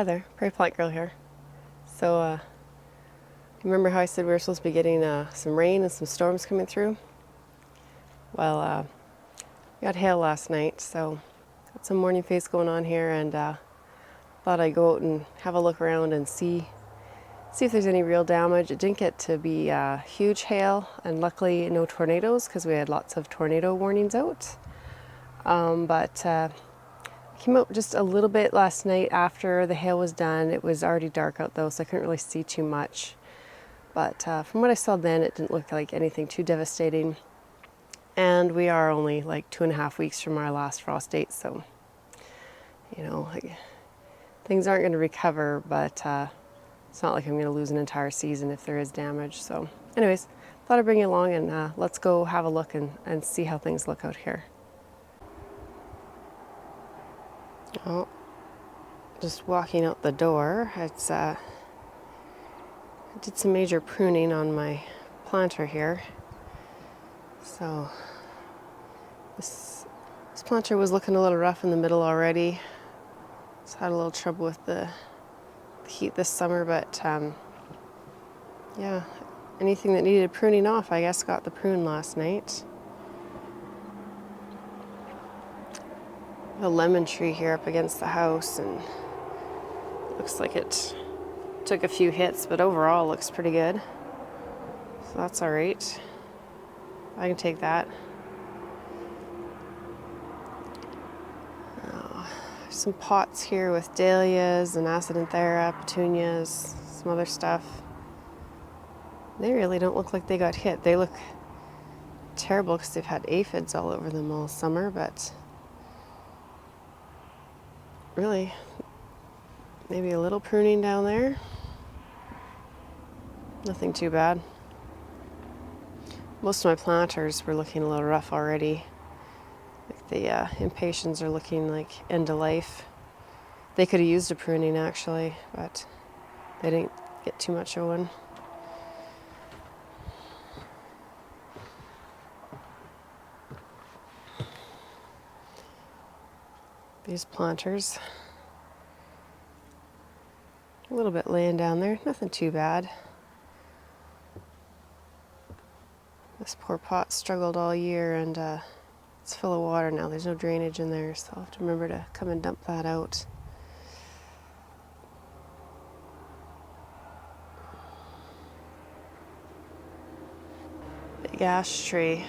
Hi there, Prairie Plant Girl here. So, remember how I said we were supposed to be getting some rain and some storms coming through? Well, we got hail last night, so got some morning phase going on here, and thought I'd go out and have a look around and see if there's any real damage. It didn't get to be huge hail, and luckily no tornadoes because we had lots of tornado warnings out. But came out just a little bit last night after the hail was done. It was already dark out though, so I couldn't really see too much. But from what I saw then, it didn't look like anything too devastating. And we are only like 2.5 weeks from our last frost date, so you know, like, things aren't going to recover, but it's not like I'm going to lose an entire season if there is damage. So anyways, thought I'd bring you along, and let's go have a look and see how things look out here. Oh, just walking out the door, it's I did some major pruning on my planter here. So this planter was looking a little rough in the middle already. It's had a little trouble with the heat this summer, but yeah, anything that needed pruning off, I guess, got the prune last night. A lemon tree here up against the house, and looks like it took a few hits, but overall looks pretty good. So that's all right. I can take that. Some pots here with dahlias and acidanthera, petunias, some other stuff. They really don't look like they got hit. They look terrible because they've had aphids all over them all summer, but really, maybe a little pruning down there. Nothing too bad. Most of my planters were looking a little rough already. Like the impatiens are looking like end of life. They could have used a pruning actually, but they didn't get too much of one. These planters, a little bit laying down there, nothing too bad. This poor pot struggled all year, and it's full of water now. There's no drainage in there, so I'll have to remember to come and dump that out. Big ash tree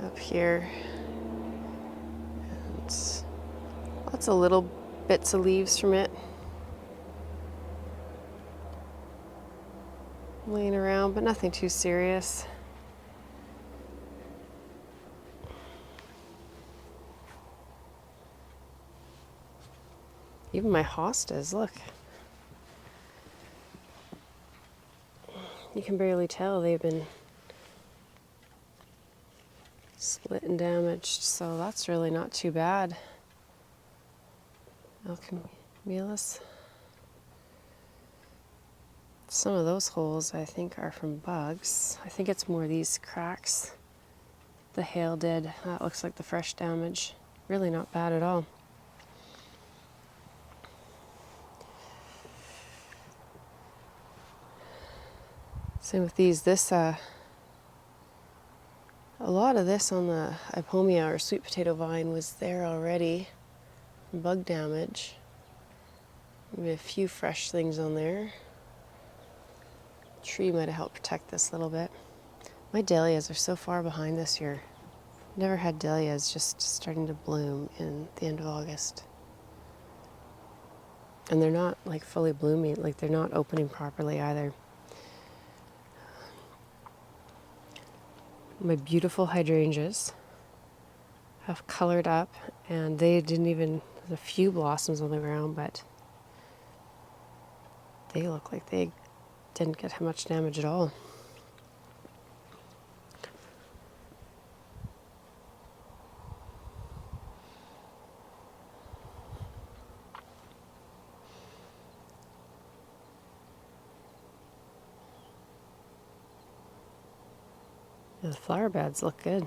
up here. And lots of little bits of leaves from it laying around, but nothing too serious. Even my hostas, look. You can barely tell they've been split and damaged, so that's really not too bad. Alchemilus. Some of those holes I think are from bugs. I think it's more these cracks the hail did. That looks like the fresh damage. Really not bad at all. Same with these. A lot of this on the ipomia or sweet potato vine was there already. Bug damage. Maybe a few fresh things on there. Tree might have helped protect this a little bit. My dahlias are so far behind this year. Never had dahlias just starting to bloom in the end of August. And they're not like fully blooming, like they're not opening properly either. My beautiful hydrangeas have colored up, and they didn't even, there's a few blossoms on the ground, but they look like they didn't get much damage at all. The flower beds look good.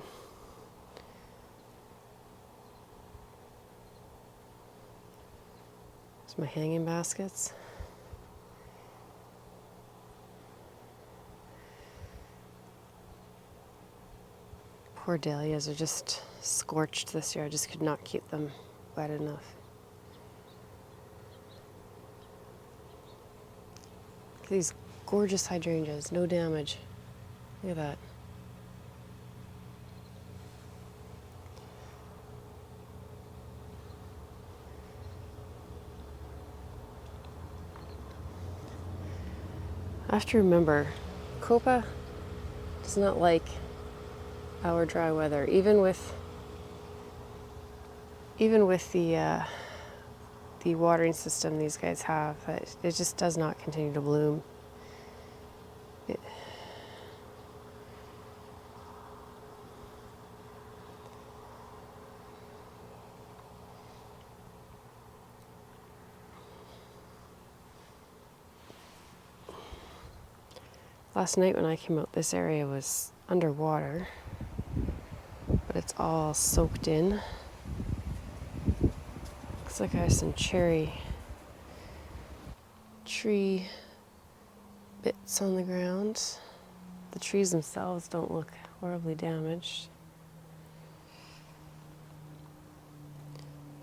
There's my hanging baskets. Poor dahlias are just scorched this year. I just could not keep them wet enough. Look at these gorgeous hydrangeas, no damage. Look at that. I have to remember, Copa does not like our dry weather, even with the watering system these guys have. It just does not continue to bloom. Last night when I came out, this area was underwater, but it's all soaked in. Looks like I have some cherry tree bits on the ground. The trees themselves don't look horribly damaged.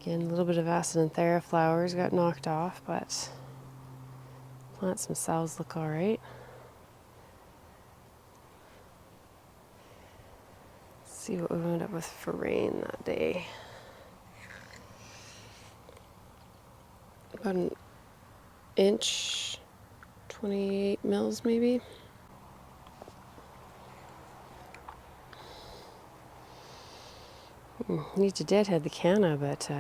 Again, a little bit of Acidanthera flowers got knocked off, but plants themselves look all right. See what we wound up with for rain that day. About an inch, 28 mils maybe. Need to deadhead the canna, but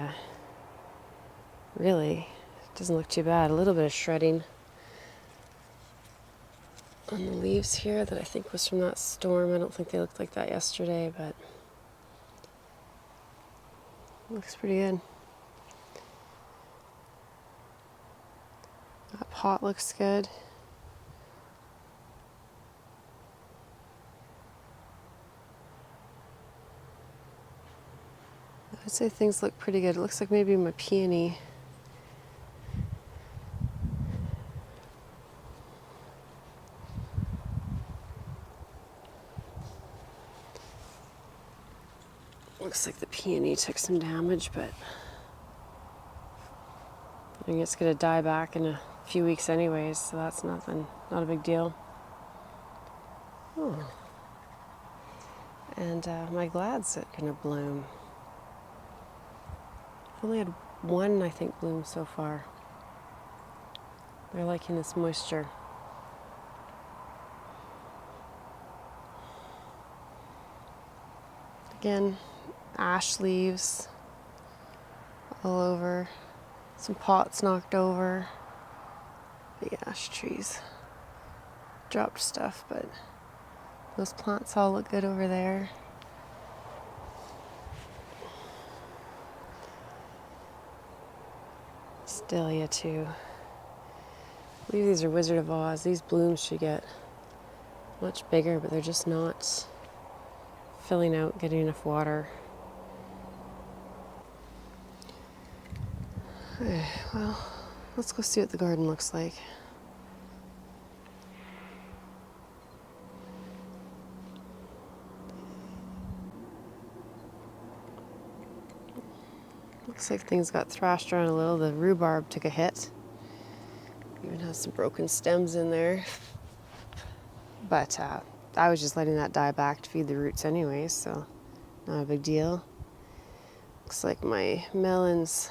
really it doesn't look too bad. A little bit of shredding on the leaves here that I think was from that storm. I don't think they looked like that yesterday, but looks pretty good. That pot looks good. I'd say things look pretty good. It looks like maybe my peony took some damage, but I think it's gonna die back in a few weeks anyways, so that's not a big deal. Oh. And my glads are gonna bloom. I've only had one, I think, bloom so far. They're liking this moisture. Again, ash leaves all over. Some pots knocked over. Big ash trees. Dropped stuff, but those plants all look good over there. Dahlia too. I believe these are Wizard of Oz. These blooms should get much bigger, but they're just not filling out, getting enough water. Okay, well, let's go see what the garden looks like. Looks like things got thrashed around a little. The rhubarb took a hit. Even has some broken stems in there. But I was just letting that die back to feed the roots anyways, so not a big deal. Looks like my melons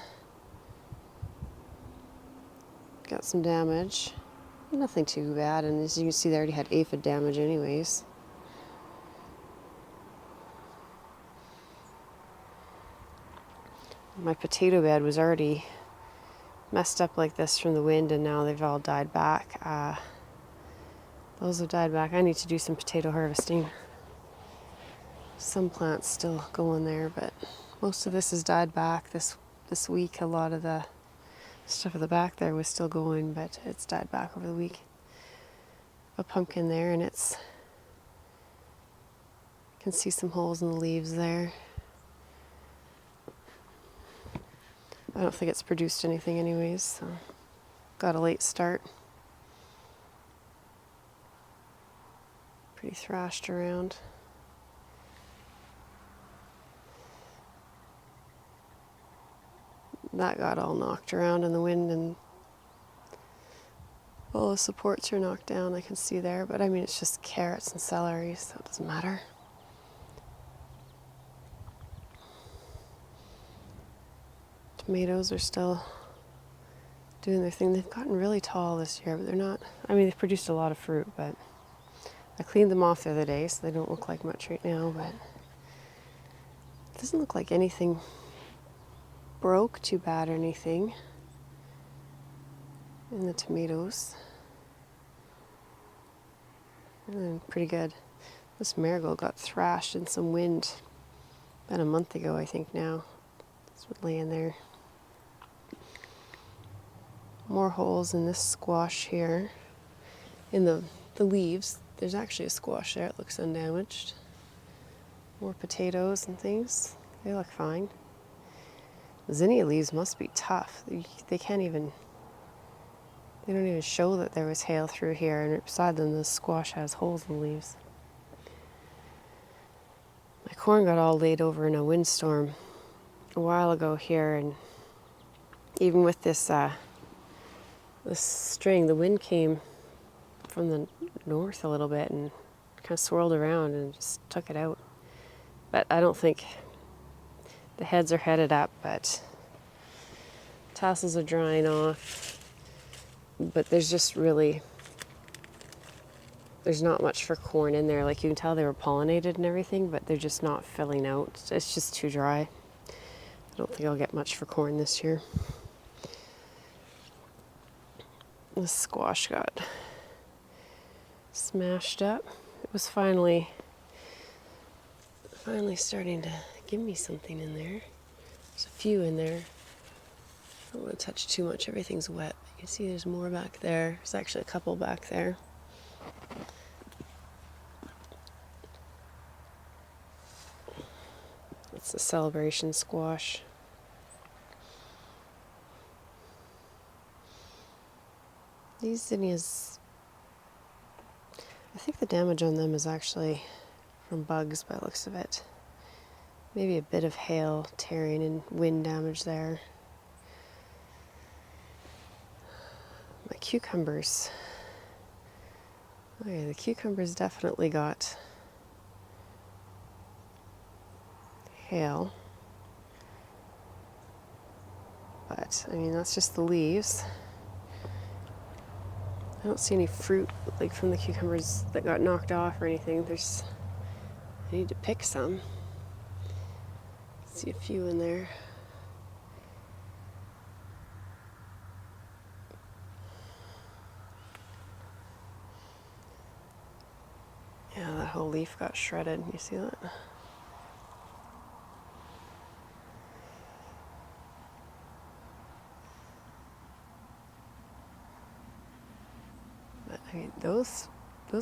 got some damage. Nothing too bad, and as you can see, they already had aphid damage anyways. My potato bed was already messed up like this from the wind, and now they've all died back. Those have died back. I need to do some potato harvesting. Some plants still going there, but most of this has died back this week. A lot of the stuff at the back there was still going, but it's died back over the week. A pumpkin there, and you can see some holes in the leaves there. I don't think it's produced anything anyways, so got a late start. Pretty thrashed around. That got all knocked around in the wind, and all the supports are knocked down, I can see there, but I mean it's just carrots and celery, so it doesn't matter. Tomatoes are still doing their thing. They've gotten really tall this year, but they're not, I mean they've produced a lot of fruit, but I cleaned them off the other day, so they don't look like much right now, but it doesn't look like anything broke too bad or anything in the tomatoes. Pretty good. This marigold got thrashed in some wind about a month ago, I think now. It's laying there. More holes in this squash here. In the leaves, there's actually a squash there, it looks undamaged. More potatoes and things. They look fine. The zinnia leaves must be tough. They can't even, they don't even show that there was hail through here, and right beside them the squash has holes in the leaves. My corn got all laid over in a windstorm a while ago here, and even with this this string, the wind came from the north a little bit and kind of swirled around and just took it out. But I don't think the heads are headed up, but tassels are drying off. But there's just really, there's not much for corn in there. Like you can tell they were pollinated and everything, but they're just not filling out. It's just too dry. I don't think I'll get much for corn this year. The squash got smashed up. It was finally starting to give me something in there. There's a few in there. I don't want to touch too much, everything's wet. You can see there's more back there. There's actually a couple back there. That's the celebration squash. These zinnias, I think the damage on them is actually from bugs by the looks of it. Maybe a bit of hail, tearing, and wind damage there. My cucumbers. Oh yeah, the cucumbers definitely got hail. But, I mean, that's just the leaves. I don't see any fruit like from the cucumbers that got knocked off or anything. I need to pick some. See a few in there. Yeah, that whole leaf got shredded. You see that? But, I mean, those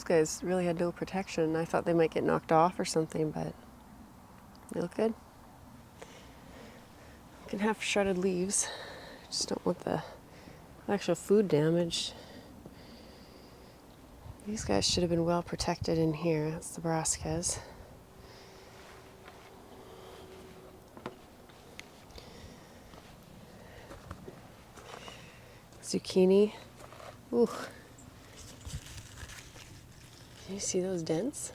guys really had no protection. I thought they might get knocked off or something, but they look good. You can have shredded leaves. Just don't want the actual food damage. These guys should have been well protected in here. That's the brassicas. Zucchini. Ooh. Can you see those dents?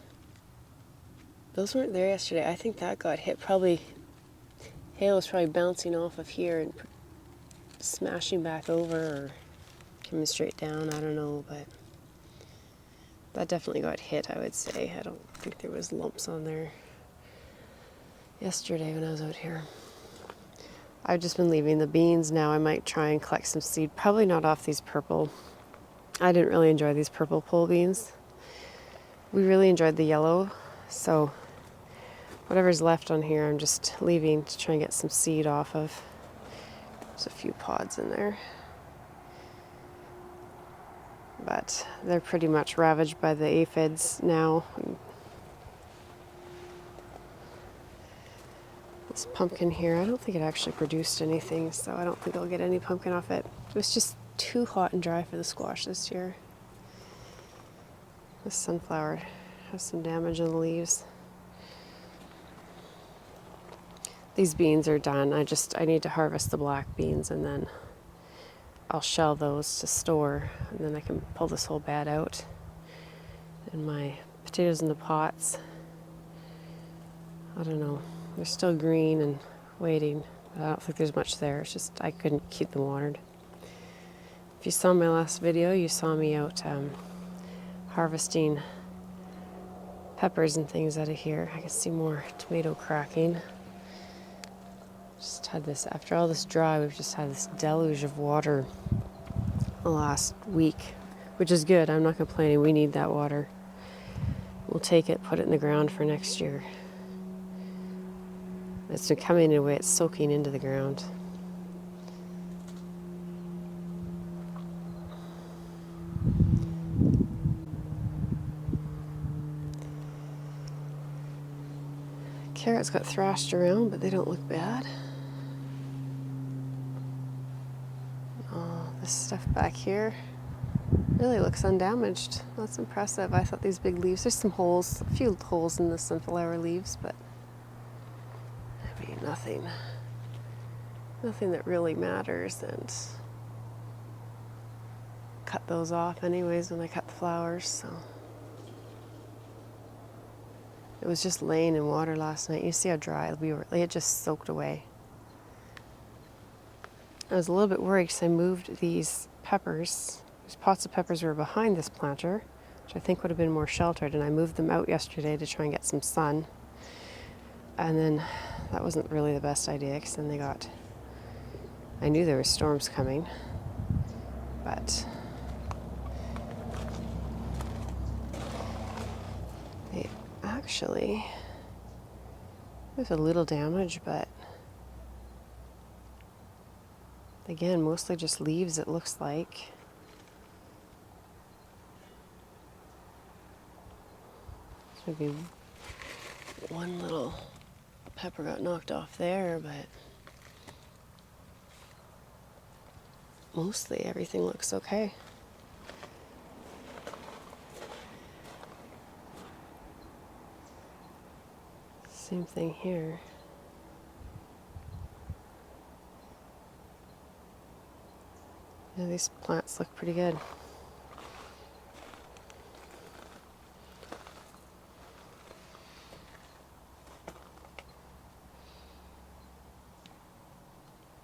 Those weren't there yesterday. I think that got hit. Probably, hail was probably bouncing off of here and smashing back over or coming straight down. I don't know, but that definitely got hit, I would say. I don't think there was lumps on there yesterday when I was out here. I've just been leaving the beans now. I might try and collect some seed. Probably not off these purple. I didn't really enjoy these purple pole beans. We really enjoyed the yellow, so whatever's left on here I'm just leaving to try and get some seed off of. There's a few pods in there. But they're pretty much ravaged by the aphids now. This pumpkin here, I don't think it actually produced anything, so I don't think I'll get any pumpkin off it. It was just too hot and dry for the squash this year. This sunflower has some damage in the leaves. These beans are done. I need to harvest the black beans and then I'll shell those to store, and then I can pull this whole bed out. And my potatoes in the pots, I don't know, they're still green and waiting. I don't think there's much there. It's just I couldn't keep them watered. If you saw my last video, you saw me out harvesting peppers and things out of here. I can see more tomato cracking. Just had this, after all this dry, we've just had this deluge of water the last week, which is good. I'm not complaining. We need that water. We'll take it, put it in the ground for next year. It's been coming in a way, it's soaking into the ground. Carrots got thrashed around, but they don't look bad. Oh, this stuff back here really looks undamaged. That's impressive. I thought these big leaves, there's some holes, a few holes in the sunflower leaves, but I mean, nothing that really matters, and cut those off anyways when I cut the flowers, so. It was just laying in water last night. You see how dry we were. It just soaked away. I was a little bit worried because I moved these peppers. These pots of peppers were behind this planter, which I think would have been more sheltered, and I moved them out yesterday to try and get some sun. And then that wasn't really the best idea because then I knew there were storms coming, but actually, there's a little damage, but again, mostly just leaves, it looks like. Maybe one little pepper got knocked off there, but mostly everything looks okay. Same thing here. Yeah, these plants look pretty good.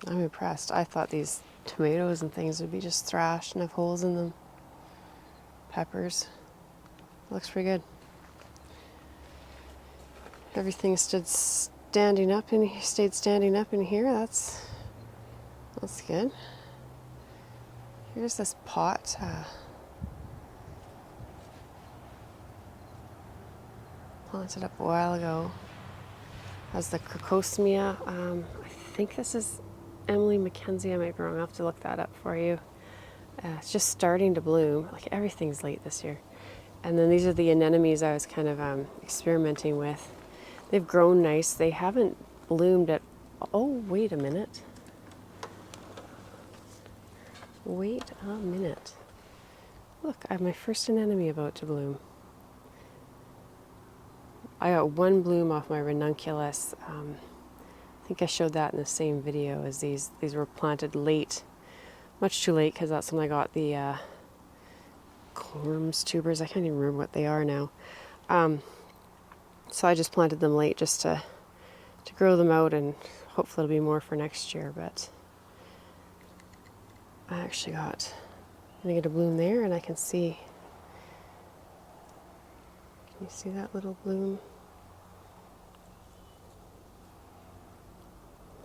I'm impressed. I thought these tomatoes and things would be just thrashed and have holes in them. Peppers. Looks pretty good. Everything stayed standing up in here. That's good. Here's this pot. Planted up a while ago. Has the crocosmia. I think this is Emily Mackenzie. I might be wrong. I'll have to look that up for you. It's just starting to bloom. Like everything's late this year. And then these are the anemones I was kind of experimenting with. They've grown nice. They haven't bloomed at... Oh, wait a minute. Wait a minute. Look, I have my first anemone about to bloom. I got one bloom off my ranunculus. I think I showed that in the same video as these. These were planted late. Much too late because that's when I got the corms tubers. I can't even remember what they are now. So I just planted them late just to grow them out, and hopefully it'll be more for next year. But I actually I'm gonna get a bloom there, and I can see. Can you see that little bloom?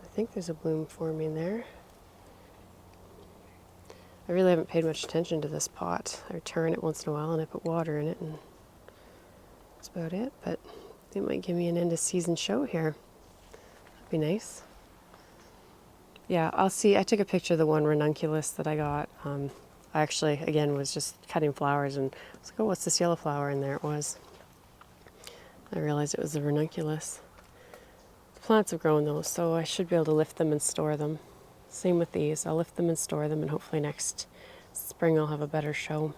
I think there's a bloom forming there. I really haven't paid much attention to this pot. I turn it once in a while and I put water in it, and that's about it. But it might give me an end of season show here. That'd be nice. Yeah, I'll see. I took a picture of the one ranunculus that I got. I actually, again, was just cutting flowers and I was like, oh, what's this yellow flower? And there it was. I realized it was the ranunculus. plants have grown though, so I should be able to lift them and store them. Same with these. I'll lift them and store them, and hopefully next spring I'll have a better show.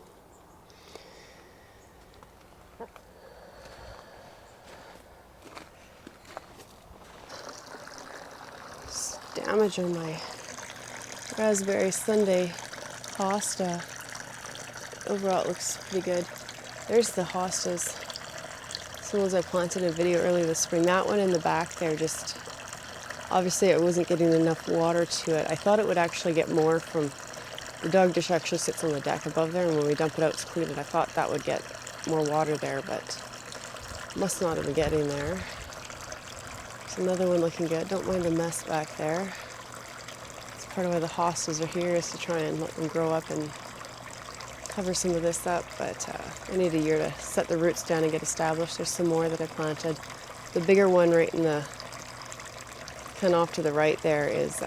Damage on my raspberry Sunday hosta. Overall it looks pretty good. There's the hostas. Some ones I planted in a video earlier this spring. That one in the back there, just obviously it wasn't getting enough water to it. I thought it would actually get more from, the dog dish actually sits on the deck above there, and when we dump it out to clean it, I thought that would get more water there, but must not have been getting there. There's another one looking good. Don't mind the mess back there. It's part of why the hostas are here, is to try and let them grow up and cover some of this up, but I need a year to set the roots down and get established. There's some more that I planted. The bigger one right in the, kind of off to the right there, is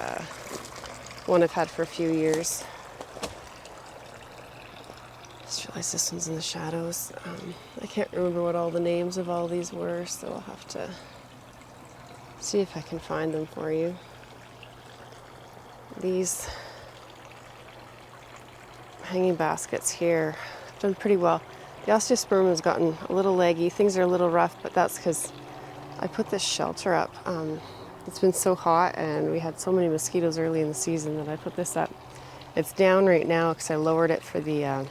one I've had for a few years. Just realized this one's in the shadows. I can't remember what all the names of all these were, so I'll have to see if I can find them for you. These hanging baskets here have done pretty well. The osteospermum has gotten a little leggy. Things are a little rough, but that's because I put this shelter up. It's been so hot and we had so many mosquitoes early in the season that I put this up. It's down right now because I lowered it for the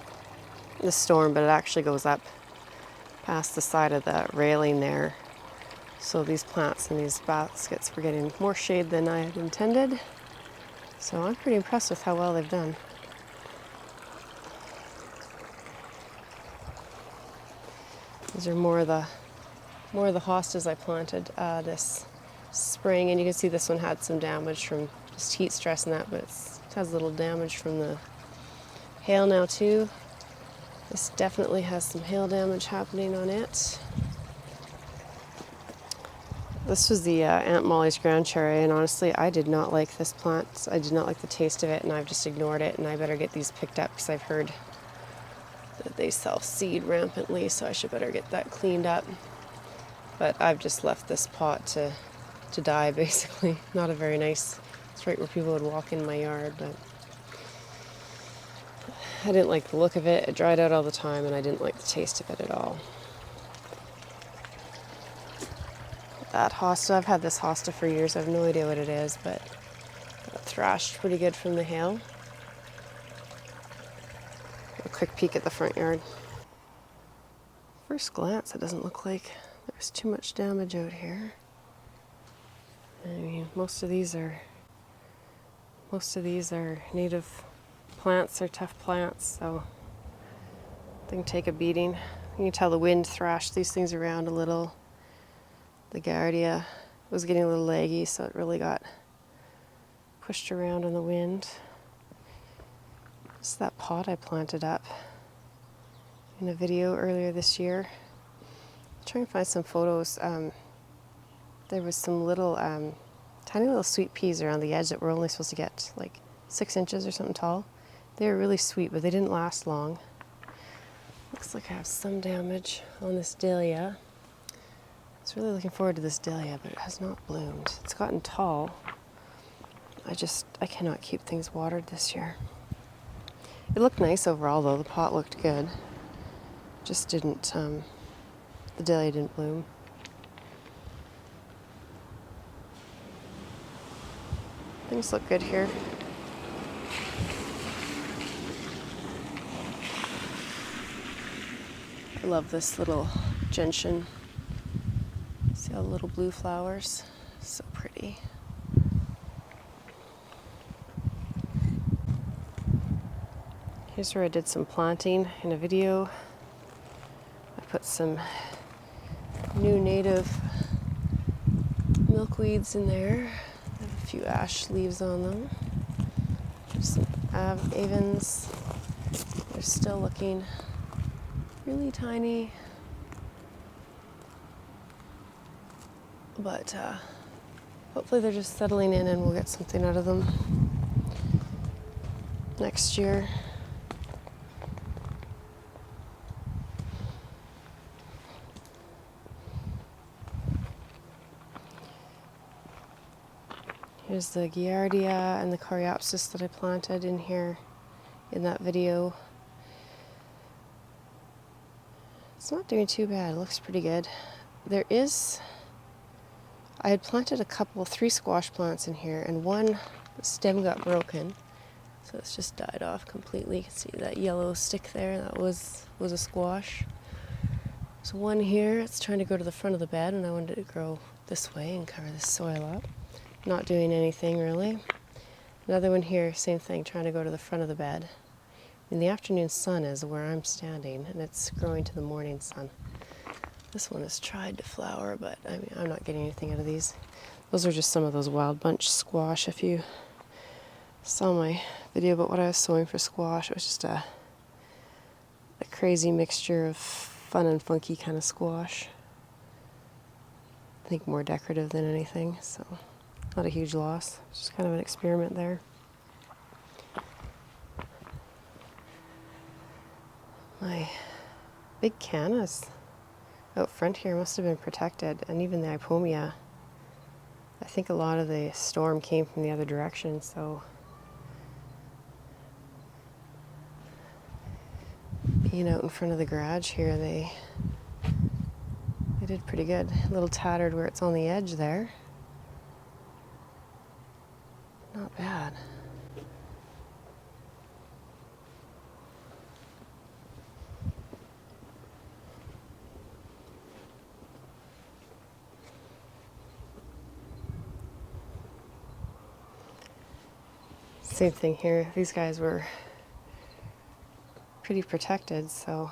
storm, but it actually goes up past the side of the railing there. So these plants and these baskets were getting more shade than I had intended. So I'm pretty impressed with how well they've done. These are more of the hostas I planted this spring, and you can see this one had some damage from just heat stress and that, but it has a little damage from the hail now too. This definitely has some hail damage happening on it. This was the Aunt Molly's ground cherry, and honestly I did not like this plant. I did not like the taste of it, and I've just ignored it, and I better get these picked up because I've heard that they self-seed rampantly, so I should better get that cleaned up. But I've just left this pot to die, basically. Not a very nice, it's right where people would walk in my yard, but I didn't like the look of it. It dried out all the time, and I didn't like the taste of it at all. That hosta, I've had this hosta for years. I have no idea what it is, but it thrashed pretty good from the hail. A quick peek at the front yard. First glance, it doesn't look like there's too much damage out here. I mean, most of these are native plants. They're tough plants, so they can take a beating. You can tell the wind thrashed these things around a little. The Gardia was getting a little leggy, so it really got pushed around in the wind. It's that pot I planted up in a video earlier this year. I'm trying to find some photos. There was some little, tiny little sweet peas around the edge that were only supposed to get like 6 inches or something tall. They were really sweet, but they didn't last long. Looks like I have some damage on this dahlia. I was really looking forward to this dahlia, but it has not bloomed. It's gotten tall. I cannot keep things watered this year. It looked nice overall though. The pot looked good. Just didn't, the dahlia didn't bloom. Things look good here. I love this little gentian. See all the little blue flowers? So pretty. Here's where I did some planting in a video. I put some new native milkweeds in there. I have a few ash leaves on them. There's some avens. They're still looking really tiny. But hopefully they're just settling in and we'll get something out of them next year. Here's the Giardia and the Coreopsis that I planted in here in that video. It's not doing too bad, it looks pretty good. I had planted three squash plants in here, and one stem got broken. So it's just died off completely. You can see that yellow stick there, that was a squash. So one here, it's trying to go to the front of the bed, and I wanted it to grow this way and cover the soil up. Not doing anything really. Another one here, same thing, trying to go to the front of the bed. And the afternoon sun is where I'm standing, and it's growing to the morning sun. This one has tried to flower, but I mean, I'm not getting anything out of these. Those are just some of those wild bunch squash. If you saw my video about what I was sowing for squash, it was just a crazy mixture of fun and funky kind of squash. I think more decorative than anything, so not a huge loss. It's just kind of an experiment there. My big cannas out front here must have been protected, and even the ipomia. I think a lot of the storm came from the other direction, so being out in front of the garage here, they did pretty good. A little tattered where it's on the edge there. Not bad. Same thing here. These guys were pretty protected, so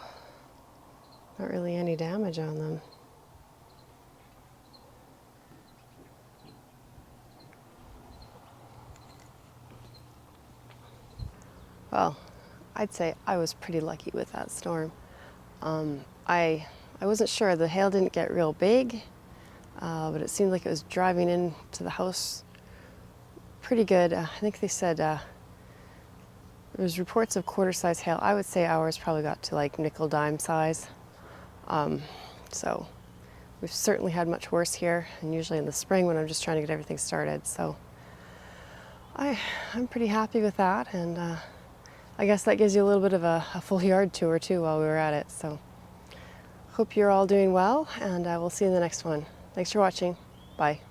not really any damage on them. Well, I'd say I was pretty lucky with that storm. I wasn't sure. The hail didn't get real big, but it seemed like it was driving into the house pretty good. I think they said there was reports of quarter-size hail. I would say ours probably got to like nickel-dime size. So we've certainly had much worse here, and usually in the spring when I'm just trying to get everything started. So I'm pretty happy with that, and I guess that gives you a little bit of a full yard tour too while we were at it. So hope you're all doing well, and we'll see you in the next one. Thanks for watching. Bye.